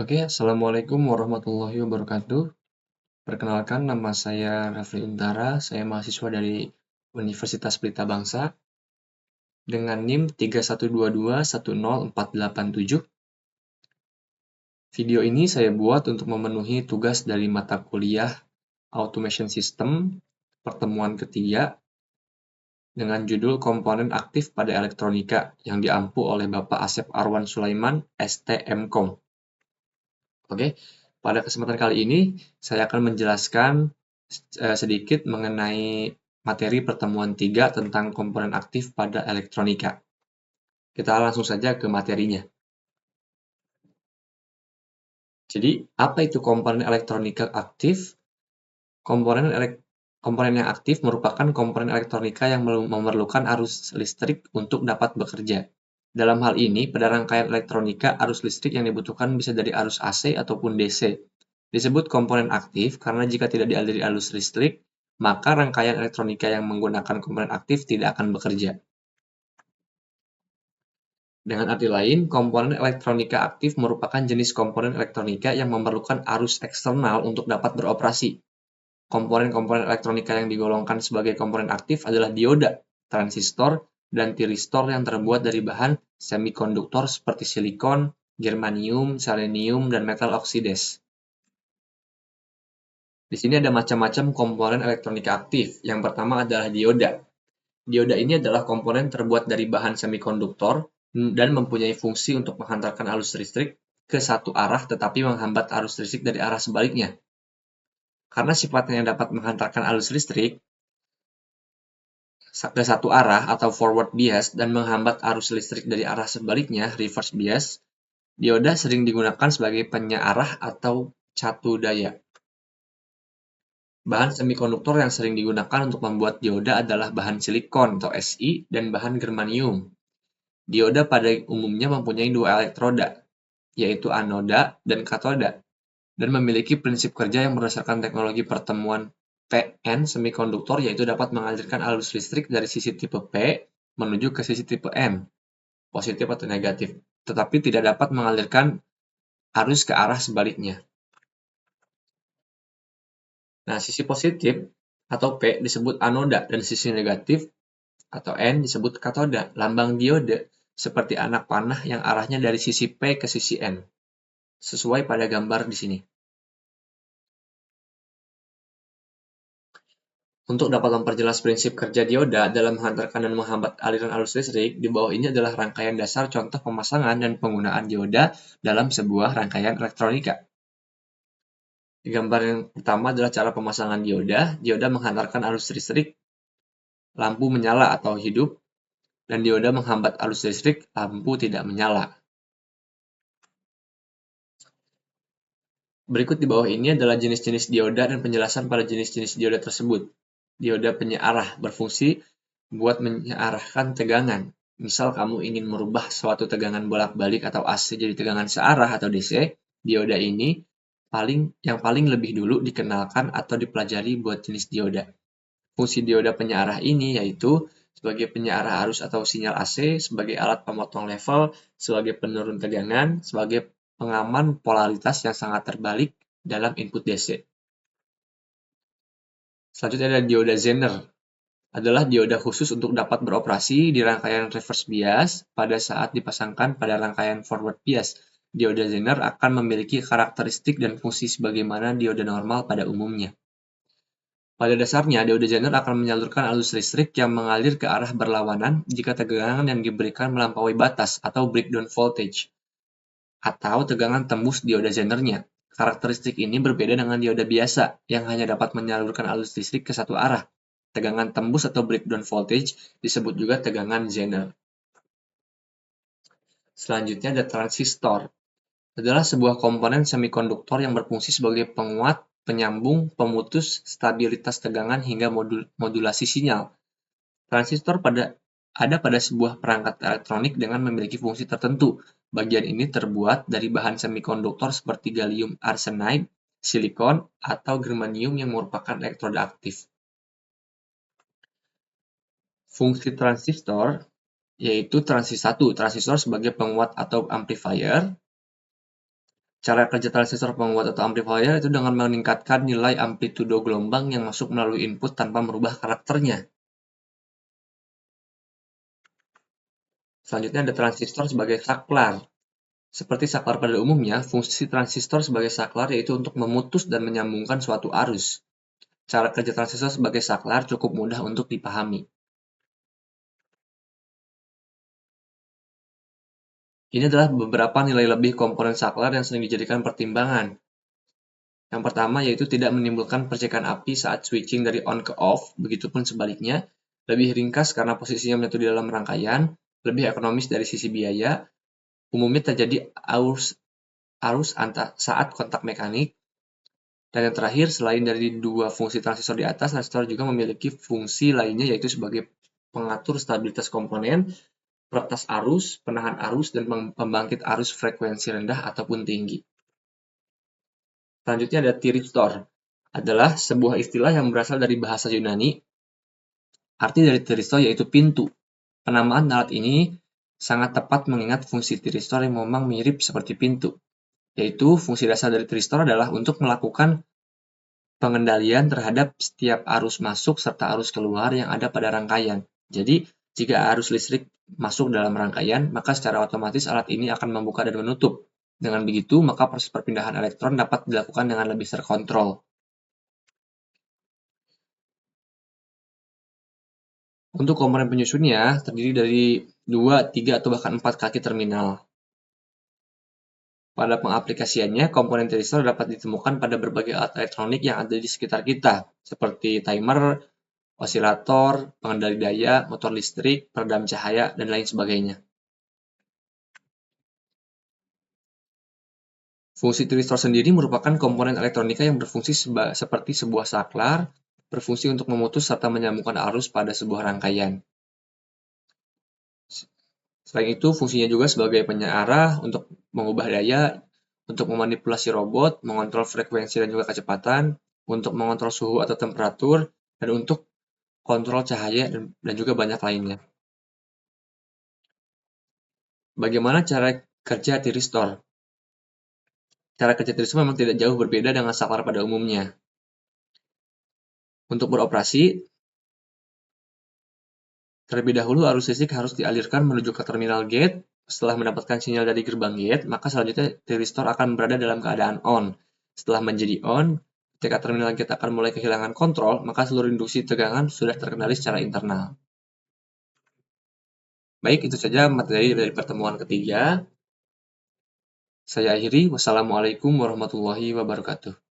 Oke, Assalamualaikum warahmatullahi wabarakatuh. Perkenalkan, nama saya Rafli Untara, saya mahasiswa dari Universitas Pelita Bangsa dengan NIM 3122104877. Video ini saya buat untuk memenuhi tugas dari mata kuliah Automation System pertemuan ketiga dengan judul Komponen Aktif pada Elektronika yang diampu oleh Bapak Asep Arwan Sulaiman, STMKOM. Oke, pada kesempatan kali ini saya akan menjelaskan sedikit mengenai materi pertemuan 3 tentang komponen aktif pada elektronika. Kita langsung saja ke materinya. Jadi, apa itu komponen elektronika aktif? Komponen yang aktif merupakan komponen elektronika yang memerlukan arus listrik untuk dapat bekerja. Dalam hal ini, pada rangkaian elektronika, arus listrik yang dibutuhkan bisa dari arus AC ataupun DC. Disebut komponen aktif karena jika tidak dialiri arus listrik, maka rangkaian elektronika yang menggunakan komponen aktif tidak akan bekerja. Dengan arti lain, komponen elektronika aktif merupakan jenis komponen elektronika yang memerlukan arus eksternal untuk dapat beroperasi. Komponen-komponen elektronika yang digolongkan sebagai komponen aktif adalah dioda, transistor, dan tiristor yang terbuat dari bahan semikonduktor seperti silikon, germanium, selenium, dan metal oksides. Di sini ada macam-macam komponen elektronika aktif. Yang pertama adalah dioda. Dioda ini adalah komponen terbuat dari bahan semikonduktor dan mempunyai fungsi untuk menghantarkan arus listrik ke satu arah tetapi menghambat arus listrik dari arah sebaliknya. Karena sifatnya yang dapat menghantarkan arus listrik ke satu arah atau forward bias dan menghambat arus listrik dari arah sebaliknya, reverse bias, dioda sering digunakan sebagai penyearah atau catu daya. Bahan semikonduktor yang sering digunakan untuk membuat dioda adalah bahan silikon atau Si dan bahan germanium. Dioda pada umumnya mempunyai dua elektroda, yaitu anoda dan katoda, dan memiliki prinsip kerja yang berdasarkan teknologi pertemuan PN semikonduktor, yaitu dapat mengalirkan arus listrik dari sisi tipe P menuju ke sisi tipe N, positif atau negatif, tetapi tidak dapat mengalirkan arus ke arah sebaliknya. Nah, sisi positif atau P disebut anoda dan sisi negatif atau N disebut katoda. Lambang diode seperti anak panah yang arahnya dari sisi P ke sisi N, sesuai pada gambar di sini. Untuk dapat memperjelas prinsip kerja dioda dalam menghantarkan dan menghambat aliran arus listrik, di bawah ini adalah rangkaian dasar contoh pemasangan dan penggunaan dioda dalam sebuah rangkaian elektronika. Gambar yang pertama adalah cara pemasangan dioda. Dioda menghantarkan arus listrik, lampu menyala atau hidup, dan dioda menghambat arus listrik, lampu tidak menyala. Berikut di bawah ini adalah jenis-jenis dioda dan penjelasan pada jenis-jenis dioda tersebut. Dioda penyearah berfungsi buat menyearahkan tegangan. Misal kamu ingin merubah suatu tegangan bolak-balik atau AC jadi tegangan searah atau DC, dioda ini yang paling lebih dulu dikenalkan atau dipelajari buat jenis dioda. Fungsi dioda penyearah ini yaitu sebagai penyearah arus atau sinyal AC, sebagai alat pemotong level, sebagai penurun tegangan, sebagai pengaman polaritas yang sangat terbalik dalam input DC. Selanjutnya ada dioda Zener. Adalah dioda khusus untuk dapat beroperasi di rangkaian reverse bias pada saat dipasangkan pada rangkaian forward bias. Dioda Zener akan memiliki karakteristik dan fungsi sebagaimana dioda normal pada umumnya. Pada dasarnya, dioda Zener akan menyalurkan arus listrik yang mengalir ke arah berlawanan jika tegangan yang diberikan melampaui batas atau breakdown voltage, atau tegangan tembus dioda Zenernya. Karakteristik ini berbeda dengan dioda biasa, yang hanya dapat menyalurkan arus listrik ke satu arah. Tegangan tembus atau breakdown voltage disebut juga tegangan Zener. Selanjutnya ada transistor. Adalah sebuah komponen semikonduktor yang berfungsi sebagai penguat, penyambung, pemutus, stabilitas tegangan hingga modulasi sinyal. Transistor ada pada sebuah perangkat elektronik dengan memiliki fungsi tertentu. Bagian ini terbuat dari bahan semikonduktor seperti gallium arsenide, silikon, atau germanium yang merupakan elektroda aktif. Fungsi transistor yaitu transistor sebagai penguat atau amplifier, Cara kerja transistor penguat atau amplifier itu dengan meningkatkan nilai amplitudo gelombang yang masuk melalui input tanpa merubah karakternya. Selanjutnya ada transistor sebagai saklar. Seperti saklar pada umumnya, fungsi transistor sebagai saklar yaitu untuk memutus dan menyambungkan suatu arus. Cara kerja transistor sebagai saklar cukup mudah untuk dipahami. Ini adalah beberapa nilai lebih komponen saklar yang sering dijadikan pertimbangan. Yang pertama yaitu tidak menimbulkan percikan api saat switching dari on ke off, begitupun sebaliknya, lebih ringkas karena posisinya menyatu di dalam rangkaian, lebih ekonomis dari sisi biaya, umumnya terjadi arus saat kontak mekanik, dan yang terakhir, selain dari dua fungsi transistor di atas, transistor juga memiliki fungsi lainnya yaitu sebagai pengatur stabilitas komponen, peretas arus, penahan arus, dan pembangkit arus frekuensi rendah ataupun tinggi. Selanjutnya ada thiristor, adalah sebuah istilah yang berasal dari bahasa Yunani. Arti dari thiristor yaitu pintu. Penamaan alat ini sangat tepat mengingat fungsi thiristor yang memang mirip seperti pintu, yaitu fungsi dasar dari thiristor adalah untuk melakukan pengendalian terhadap setiap arus masuk serta arus keluar yang ada pada rangkaian. Jadi, jika arus listrik masuk dalam rangkaian, maka secara otomatis alat ini akan membuka dan menutup. Dengan begitu, maka proses perpindahan elektron dapat dilakukan dengan lebih terkontrol. Untuk komponen penyusunnya, terdiri dari 2, 3, atau bahkan 4 kaki terminal. Pada pengaplikasiannya, komponen thiristor dapat ditemukan pada berbagai alat elektronik yang ada di sekitar kita, seperti timer, osilator, pengendali daya, motor listrik, peredam cahaya, dan lain sebagainya. Fungsi thiristor sendiri merupakan komponen elektronika yang berfungsi seperti sebuah saklar, berfungsi untuk memutus serta menyambungkan arus pada sebuah rangkaian. Selain itu, fungsinya juga sebagai penyearah untuk mengubah daya, untuk memanipulasi robot, mengontrol frekuensi dan juga kecepatan, untuk mengontrol suhu atau temperatur, dan untuk kontrol cahaya dan juga banyak lainnya. Bagaimana cara kerja thiristor? Cara kerja thiristor memang tidak jauh berbeda dengan saklar pada umumnya. Untuk beroperasi, terlebih dahulu arus listrik harus dialirkan menuju ke terminal gate. Setelah mendapatkan sinyal dari gerbang gate, maka selanjutnya thiristor akan berada dalam keadaan on. Setelah menjadi on, ketika terminal gate akan mulai kehilangan kontrol, maka seluruh induksi tegangan sudah terkendali secara internal. Baik, itu saja materi dari pertemuan ketiga. Saya akhiri. Wassalamualaikum warahmatullahi wabarakatuh.